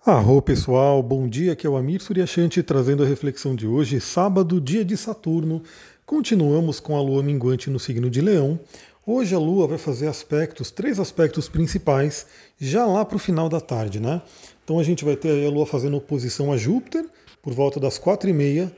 Arro pessoal, bom dia, aqui é o Amir Suryashanti trazendo a reflexão de hoje, sábado, dia de Saturno. Continuamos com a Lua minguante no signo de Leão. Hoje a Lua vai fazer aspectos, três aspectos principais, já lá para o final da tarde, né? Então a gente vai ter aí a Lua fazendo oposição a Júpiter por volta das 4h30,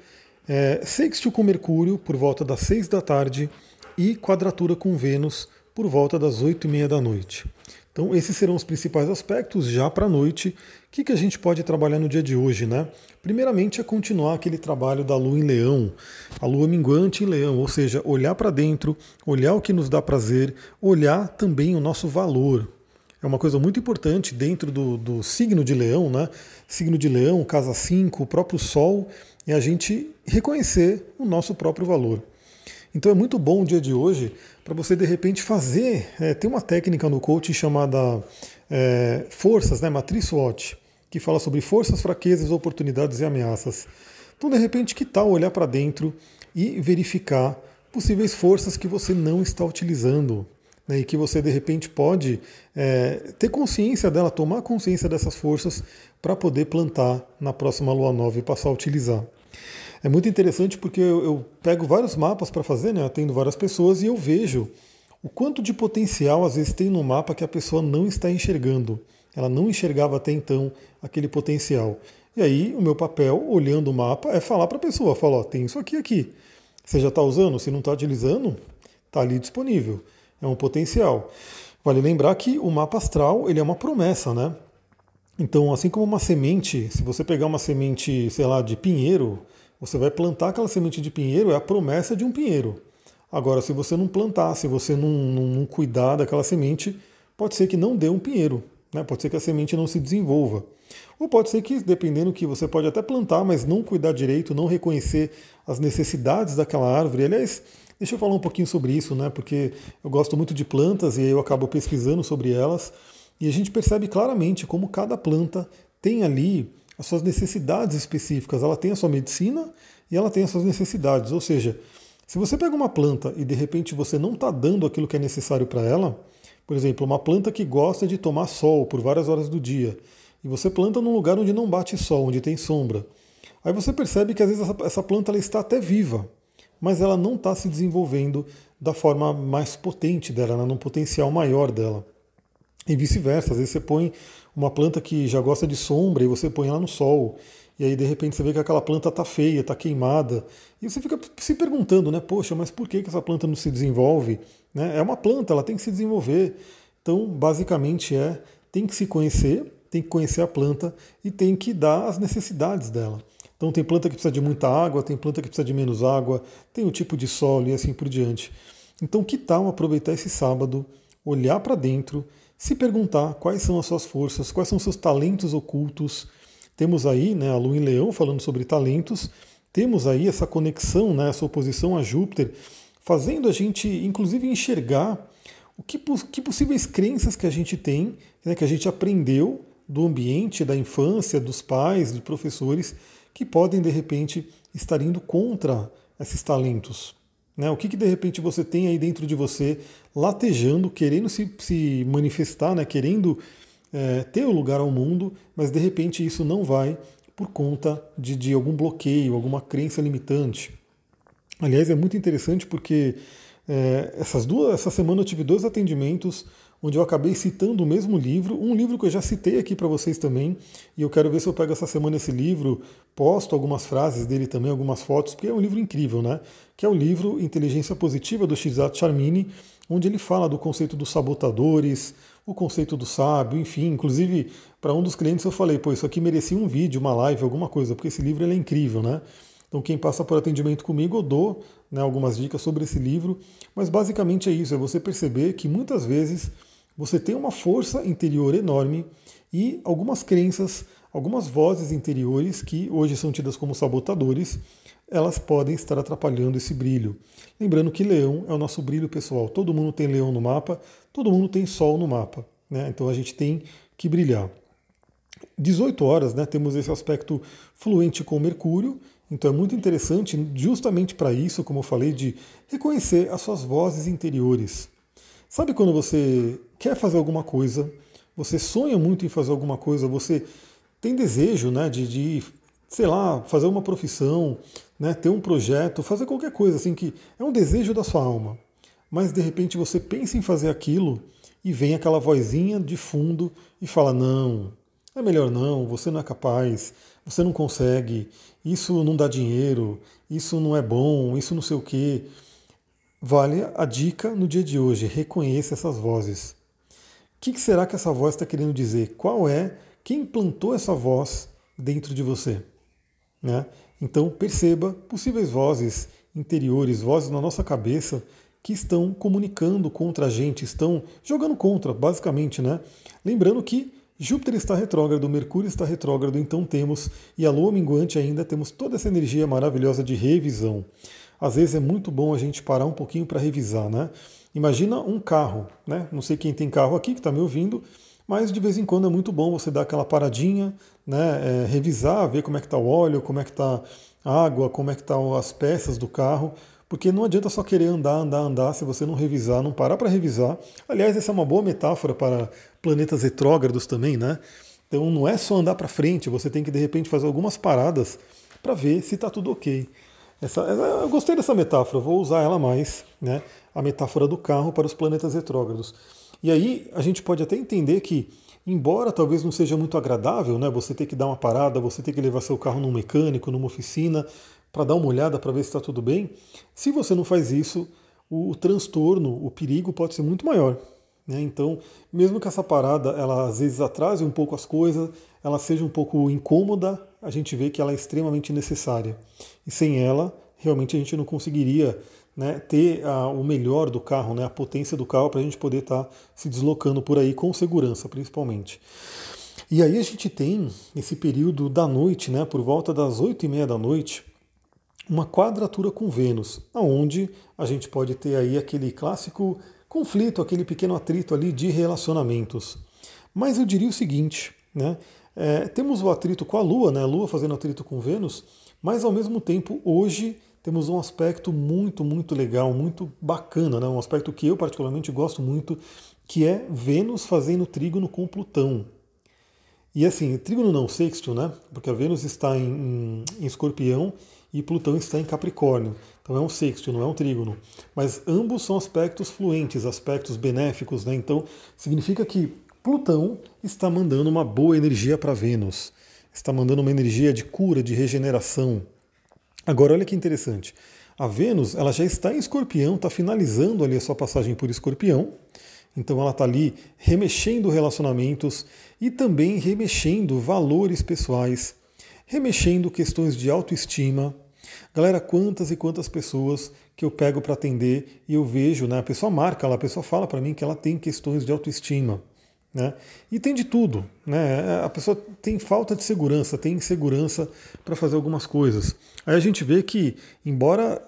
sextil com Mercúrio por volta das 6 da tarde e quadratura com Vênus por volta das 8h30 da noite. Então, esses serão os principais aspectos já para a noite. O que a gente pode trabalhar no dia de hoje, né? Primeiramente é continuar aquele trabalho da Lua em Leão, a Lua minguante em Leão, ou seja, olhar para dentro, olhar o que nos dá prazer, olhar também o nosso valor. É uma coisa muito importante dentro do signo de Leão, né? Signo de Leão, casa 5, o próprio Sol, é a gente reconhecer o nosso próprio valor. Então é muito bom o dia de hoje para você de repente fazer. Tem uma técnica no coaching chamada forças, né, matriz SWOT, que fala sobre forças, fraquezas, oportunidades e ameaças. Então de repente que tal olhar para dentro e verificar possíveis forças que você não está utilizando, né, e que você de repente pode ter consciência dela, tomar consciência dessas forças para poder plantar na próxima lua nova e passar a utilizar. É muito interessante porque eu pego vários mapas para fazer, né? Eu atendo várias pessoas e eu vejo o quanto de potencial às vezes tem no mapa que a pessoa não está enxergando. Ela não enxergava até então aquele potencial. E aí o meu papel, olhando o mapa, é falar para a pessoa, falar, ó, tem isso aqui. Você já está usando? Se não está utilizando, está ali disponível. É um potencial. Vale lembrar que o mapa astral ele é uma promessa, né? Então, assim como uma semente, se você pegar uma semente, sei lá, de pinheiro, você vai plantar aquela semente de pinheiro, é a promessa de um pinheiro. Agora, se você não plantar, se você não cuidar daquela semente, pode ser que não dê um pinheiro, né? Pode ser que a semente não se desenvolva. Ou pode ser que, dependendo que você pode até plantar, mas não cuidar direito, não reconhecer as necessidades daquela árvore. Aliás, deixa eu falar um pouquinho sobre isso, né? Porque eu gosto muito de plantas e eu acabo pesquisando sobre elas. E a gente percebe claramente como cada planta tem ali as suas necessidades específicas. Ela tem a sua medicina e ela tem as suas necessidades. Ou seja, se você pega uma planta e de repente você não está dando aquilo que é necessário para ela, por exemplo, uma planta que gosta de tomar sol por várias horas do dia, e você planta num lugar onde não bate sol, onde tem sombra, aí você percebe que às vezes essa planta ela está até viva, mas ela não está se desenvolvendo da forma mais potente dela, num potencial maior dela. E vice-versa, às vezes você põe uma planta que já gosta de sombra e você põe ela no sol, e aí de repente você vê que aquela planta está feia, está queimada, e você fica se perguntando, né? Poxa, mas por que essa planta não se desenvolve? Né? É uma planta, ela tem que se desenvolver. Então, basicamente tem que se conhecer, tem que conhecer a planta e tem que dar as necessidades dela. Então tem planta que precisa de muita água, tem planta que precisa de menos água, tem o tipo de solo e assim por diante. Então que tal aproveitar esse sábado, olhar para dentro, se perguntar quais são as suas forças, quais são os seus talentos ocultos. Temos aí, né, a Lua em Leão falando sobre talentos, temos aí essa conexão, né, essa oposição a Júpiter, fazendo a gente, inclusive, enxergar que possíveis crenças que a gente tem, né, que a gente aprendeu do ambiente, da infância, dos pais, de professores, que podem, de repente, estar indo contra esses talentos. Né? O que de repente você tem aí dentro de você latejando, querendo se manifestar, né? Querendo ter o lugar ao mundo, mas de repente isso não vai por conta de algum bloqueio, alguma crença limitante. Aliás, é muito interessante porque essa semana eu tive dois atendimentos onde eu acabei citando o mesmo livro, um livro que eu já citei aqui para vocês também, e eu quero ver se eu pego essa semana esse livro, posto algumas frases dele também, algumas fotos, porque é um livro incrível, né? Que é o livro Inteligência Positiva do Shirzad Charmini, onde ele fala do conceito dos sabotadores, o conceito do sábio, enfim, inclusive para um dos clientes eu falei, pô, isso aqui merecia um vídeo, uma live, alguma coisa, porque esse livro ele é incrível, né? Então quem passa por atendimento comigo eu dou, né, algumas dicas sobre esse livro, mas basicamente é isso, é você perceber que muitas vezes você tem uma força interior enorme e algumas crenças, algumas vozes interiores que hoje são tidas como sabotadores, elas podem estar atrapalhando esse brilho. Lembrando que Leão é o nosso brilho pessoal. Todo mundo tem Leão no mapa, todo mundo tem Sol no mapa, né? Então a gente tem que brilhar. 18 horas, né, temos esse aspecto fluente com Mercúrio, então é muito interessante justamente para isso, como eu falei, de reconhecer as suas vozes interiores. Sabe quando você quer fazer alguma coisa, você sonha muito em fazer alguma coisa, você tem desejo, né, sei lá, fazer uma profissão, né, ter um projeto, fazer qualquer coisa assim que é um desejo da sua alma. Mas de repente você pensa em fazer aquilo e vem aquela vozinha de fundo e fala: não, é melhor não, você não é capaz, você não consegue, isso não dá dinheiro, isso não é bom, isso não sei o quê. Vale a dica no dia de hoje, reconheça essas vozes. O que será que essa voz está querendo dizer? Quem plantou essa voz dentro de você? Né? Então perceba possíveis vozes interiores, vozes na nossa cabeça que estão comunicando contra a gente, estão jogando contra, basicamente, né? Lembrando que Júpiter está retrógrado, Mercúrio está retrógrado, então e a Lua minguante ainda, temos toda essa energia maravilhosa de revisão. Às vezes é muito bom a gente parar um pouquinho para revisar, né? Imagina um carro, né? Não sei quem tem carro aqui que está me ouvindo, mas de vez em quando é muito bom você dar aquela paradinha, né? Revisar, ver como é que está o óleo, como é que está a água, como é que estão as peças do carro, porque não adianta só querer andar, se você não revisar, não parar para revisar. Aliás, essa é uma boa metáfora para planetas retrógrados também, né? Então não é só andar para frente, você tem que de repente fazer algumas paradas para ver se está tudo ok. Eu gostei dessa metáfora, vou usar ela mais, né? A metáfora do carro para os planetas retrógrados. E aí a gente pode até entender que, embora talvez não seja muito agradável, né? Você ter que dar uma parada, você ter que levar seu carro num mecânico, numa oficina, para dar uma olhada para ver se está tudo bem. Se você não faz isso, o transtorno, o perigo pode ser muito maior. Né? Então, mesmo que essa parada ela às vezes atrase um pouco as coisas, ela seja um pouco incômoda, a gente vê que ela é extremamente necessária. E sem ela, realmente a gente não conseguiria, né, ter o melhor do carro, né, a potência do carro para a gente poder estar se deslocando por aí com segurança, principalmente. E aí a gente tem esse período da noite, né, por volta das 8h30 da noite, uma quadratura com Vênus, aonde a gente pode ter aí aquele clássico conflito, aquele pequeno atrito ali de relacionamentos. Mas eu diria o seguinte, né? Temos o atrito com a Lua, né? A Lua fazendo atrito com Vênus, mas ao mesmo tempo hoje temos um aspecto muito, muito legal, muito bacana, né? Um aspecto que eu particularmente gosto muito, que é Vênus fazendo trígono com Plutão. E assim, trígono não sextil, né? Porque a Vênus está em Escorpião e Plutão está em Capricórnio. Então é um sextil, não é um trígono. Mas ambos são aspectos fluentes, aspectos benéficos, né? Então significa que Plutão está mandando uma boa energia para Vênus. Está mandando uma energia de cura, de regeneração. Agora olha que interessante. A Vênus ela já está em Escorpião, está finalizando ali a sua passagem por Escorpião. Então ela está ali remexendo relacionamentos e também remexendo valores pessoais, remexendo questões de autoestima. Galera, quantas e quantas pessoas que eu pego para atender e eu vejo, né, a pessoa marca lá, a pessoa fala para mim que ela tem questões de autoestima. Né? E tem de tudo. Né? A pessoa tem falta de segurança, tem insegurança para fazer algumas coisas. Aí a gente vê que, embora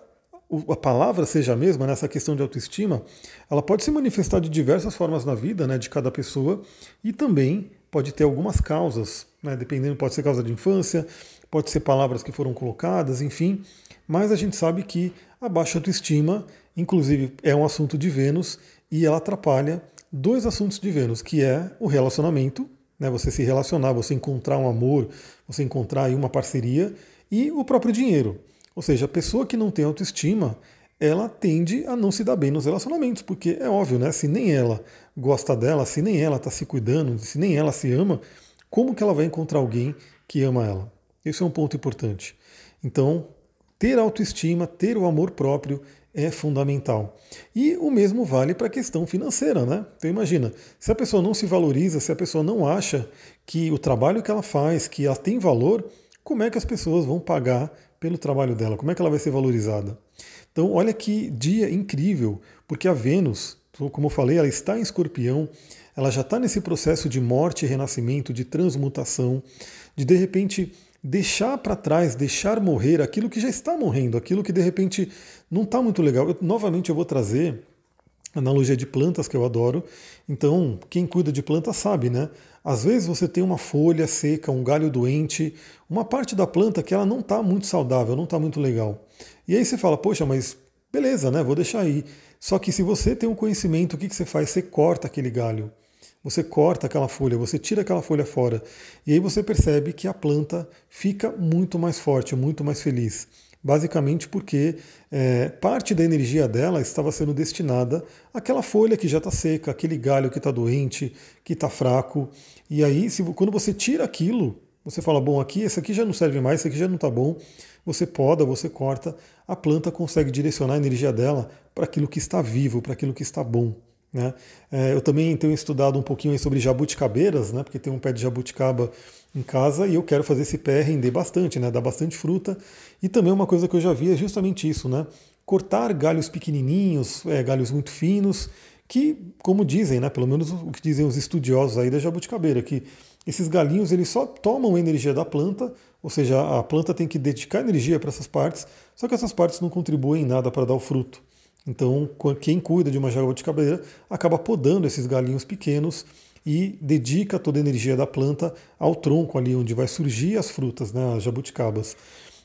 a palavra seja a mesma, nessa questão de autoestima, ela pode se manifestar de diversas formas na vida, né, de cada pessoa e também pode ter algumas causas, né, dependendo, pode ser causa de infância, pode ser palavras que foram colocadas, enfim, mas a gente sabe que a baixa autoestima, inclusive, é um assunto de Vênus e ela atrapalha dois assuntos de Vênus, que é o relacionamento, né, você se relacionar, você encontrar um amor, você encontrar aí uma parceria e o próprio dinheiro. Ou seja, a pessoa que não tem autoestima, ela tende a não se dar bem nos relacionamentos, porque é óbvio, né? Se nem ela gosta dela, se nem ela está se cuidando, se nem ela se ama, como que ela vai encontrar alguém que ama ela? Esse é um ponto importante. Então, ter autoestima, ter o amor próprio é fundamental. E o mesmo vale para a questão financeira, né? Então imagina, se a pessoa não se valoriza, se a pessoa não acha que o trabalho que ela faz, que ela tem valor, como é que as pessoas vão pagar pelo trabalho dela? Como é que ela vai ser valorizada? Então, olha que dia incrível, porque a Vênus, como eu falei, ela está em Escorpião, ela já está nesse processo de morte e renascimento, de transmutação, de repente deixar para trás, deixar morrer aquilo que já está morrendo, aquilo que de repente não está muito legal. Novamente eu vou trazer analogia de plantas que eu adoro. Então, quem cuida de planta sabe, né? Às vezes você tem uma folha seca, um galho doente, uma parte da planta que ela não está muito saudável, não está muito legal. E aí você fala, poxa, mas beleza, né? Vou deixar aí. Só que se você tem um conhecimento, o que você faz? Você corta aquele galho. Você corta aquela folha, você tira aquela folha fora, e aí você percebe que a planta fica muito mais forte, muito mais feliz. Basicamente porque parte da energia dela estava sendo destinada àquela folha que já está seca, aquele galho que está doente, que está fraco. E aí, quando você tira aquilo, você fala, bom, aqui esse aqui já não serve mais, esse aqui já não está bom. Você poda, você corta, a planta consegue direcionar a energia dela para aquilo que está vivo, para aquilo que está bom. Né? Eu também tenho estudado um pouquinho sobre jabuticabeiras, né? Porque tem um pé de jabuticaba em casa e eu quero fazer esse pé render bastante, né? Dar bastante fruta. E também uma coisa que eu já vi é justamente isso, né? Cortar galhos pequenininhos, galhos muito finos, que, como dizem, né? Pelo menos o que dizem os estudiosos aí da jabuticabeira, que esses galinhos eles só tomam energia da planta, ou seja, a planta tem que dedicar energia para essas partes, só que essas partes não contribuem em nada para dar o fruto. Então, quem cuida de uma jabuticabeira acaba podando esses galinhos pequenos e dedica toda a energia da planta ao tronco ali onde vai surgir as frutas, né, as jabuticabas.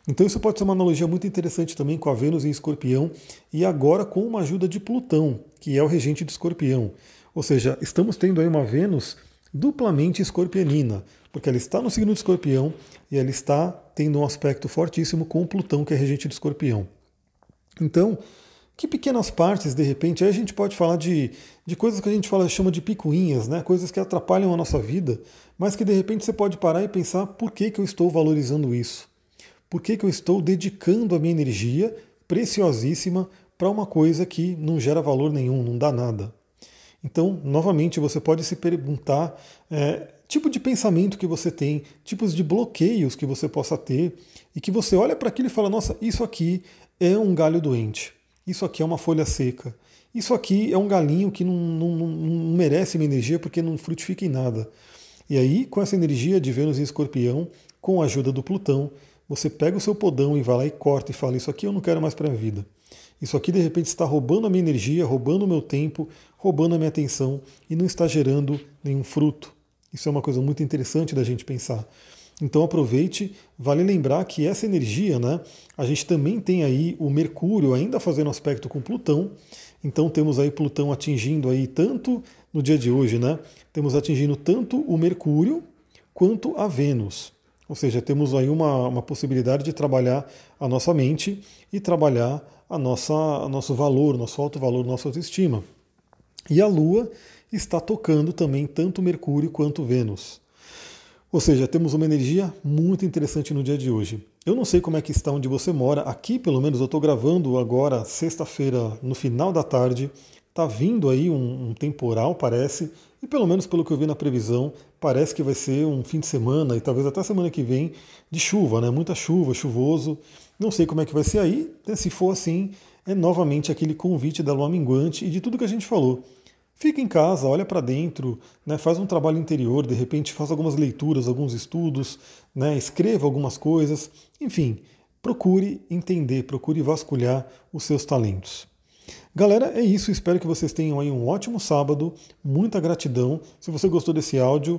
Então isso pode ser uma analogia muito interessante também com a Vênus em Escorpião e agora com uma ajuda de Plutão, que é o regente de Escorpião. Ou seja, estamos tendo aí uma Vênus duplamente escorpionina, porque ela está no signo de Escorpião e ela está tendo um aspecto fortíssimo com o Plutão, que é regente de Escorpião. Então, que pequenas partes, de repente, aí a gente pode falar de coisas que a gente chama de picuinhas, né? Coisas que atrapalham a nossa vida, mas que de repente você pode parar e pensar por que eu estou valorizando isso? Por que eu estou dedicando a minha energia preciosíssima para uma coisa que não gera valor nenhum, não dá nada? Então, novamente, você pode se perguntar tipo de pensamento que você tem, tipos de bloqueios que você possa ter, e que você olha para aquilo e fala, nossa, isso aqui é um galho doente. Isso aqui é uma folha seca. Isso aqui é um galinho que não merece minha energia porque não frutifica em nada. E aí, com essa energia de Vênus em Escorpião, com a ajuda do Plutão, você pega o seu podão e vai lá e corta e fala, isso aqui eu não quero mais para a minha vida. Isso aqui, de repente, está roubando a minha energia, roubando o meu tempo, roubando a minha atenção e não está gerando nenhum fruto. Isso é uma coisa muito interessante da gente pensar. Então aproveite, vale lembrar que essa energia, né, a gente também tem aí o Mercúrio ainda fazendo aspecto com Plutão, então temos aí Plutão atingindo aí tanto no dia de hoje, né, temos atingindo tanto o Mercúrio quanto a Vênus. Ou seja, temos aí uma possibilidade de trabalhar a nossa mente e trabalhar nosso valor, nosso alto valor, nossa autoestima. E a Lua está tocando também tanto Mercúrio quanto Vênus. Ou seja, temos uma energia muito interessante no dia de hoje. Eu não sei como é que está onde você mora. Aqui, pelo menos, eu estou gravando agora, sexta-feira, no final da tarde. Está vindo aí um temporal, parece. E pelo menos pelo que eu vi na previsão, parece que vai ser um fim de semana e talvez até semana que vem de chuva, né? Muita chuva, chuvoso. Não sei como é que vai ser aí. Se for assim, é novamente aquele convite da lua minguante e de tudo que a gente falou. Fica em casa, olha para dentro, né, faz um trabalho interior, de repente faz algumas leituras, alguns estudos, né, escreva algumas coisas, enfim, procure entender, procure vasculhar os seus talentos. Galera, é isso, espero que vocês tenham aí um ótimo sábado, muita gratidão. Se você gostou desse áudio,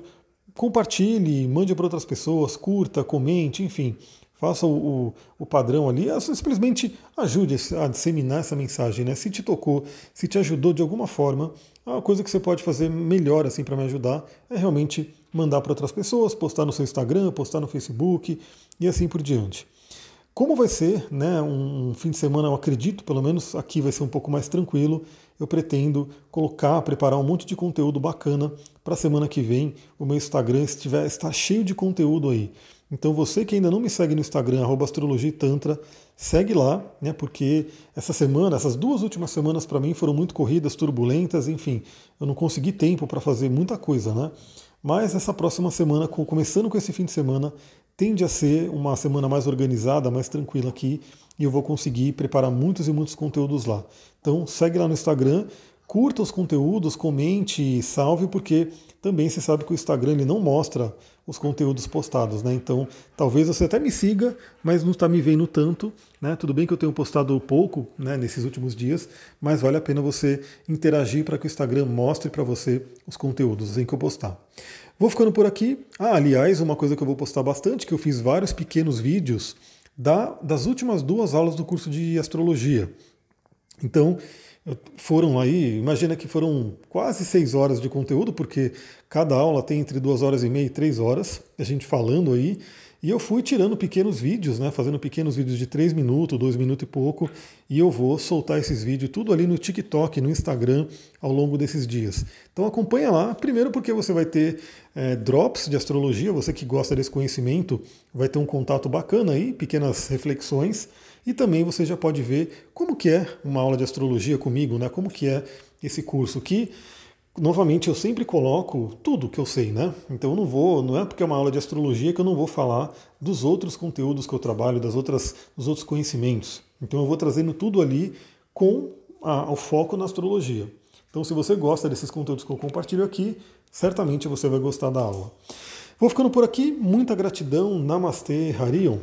compartilhe, mande para outras pessoas, curta, comente, enfim, faça o padrão ali, simplesmente ajude a disseminar essa mensagem, né? Se te tocou, se te ajudou de alguma forma, a coisa que você pode fazer melhor assim para me ajudar é realmente mandar para outras pessoas, postar no seu Instagram, postar no Facebook e assim por diante. Como vai ser, né, um fim de semana, eu acredito, pelo menos aqui vai ser um pouco mais tranquilo, eu pretendo preparar um monte de conteúdo bacana para a semana que vem. O meu Instagram está cheio de conteúdo aí. Então você que ainda não me segue no Instagram, @astrologiatantra, segue lá, né? Porque essas 2 últimas semanas para mim foram muito corridas, turbulentas, enfim, eu não consegui tempo para fazer muita coisa, né? Mas essa próxima semana, começando com esse fim de semana, tende a ser uma semana mais organizada, mais tranquila aqui, e eu vou conseguir preparar muitos e muitos conteúdos lá. Então segue lá no Instagram, curta os conteúdos, comente, salve, porque também você sabe que o Instagram ele não mostra os conteúdos postados, né? Então, talvez você até me siga, mas não está me vendo tanto, né? Tudo bem que eu tenho postado pouco, né, nesses últimos dias, mas vale a pena você interagir para que o Instagram mostre para você os conteúdos em que eu postar. Vou ficando por aqui. Aliás, uma coisa que eu vou postar bastante, que eu fiz vários pequenos vídeos das últimas 2 aulas do curso de astrologia. Então, Foram aí, imagina que foram quase 6 horas de conteúdo, porque cada aula tem entre 2 horas e meia e 3 horas, a gente falando aí, e eu fui tirando pequenos vídeos, né, fazendo pequenos vídeos de 3 minutos, 2 minutos e pouco, e eu vou soltar esses vídeos tudo ali no TikTok, no Instagram, ao longo desses dias. Então acompanha lá, primeiro porque você vai ter drops de astrologia, você que gosta desse conhecimento vai ter um contato bacana aí, pequenas reflexões, e também você já pode ver como que é uma aula de astrologia comigo, né? Como que é esse curso que, novamente, eu sempre coloco tudo que eu sei, né? Então eu não é porque é uma aula de astrologia que eu não vou falar dos outros conteúdos que eu trabalho, dos outros conhecimentos. Então eu vou trazendo tudo ali com o foco na astrologia. Então se você gosta desses conteúdos que eu compartilho aqui, certamente você vai gostar da aula. Vou ficando por aqui, muita gratidão, Namastê, Harion.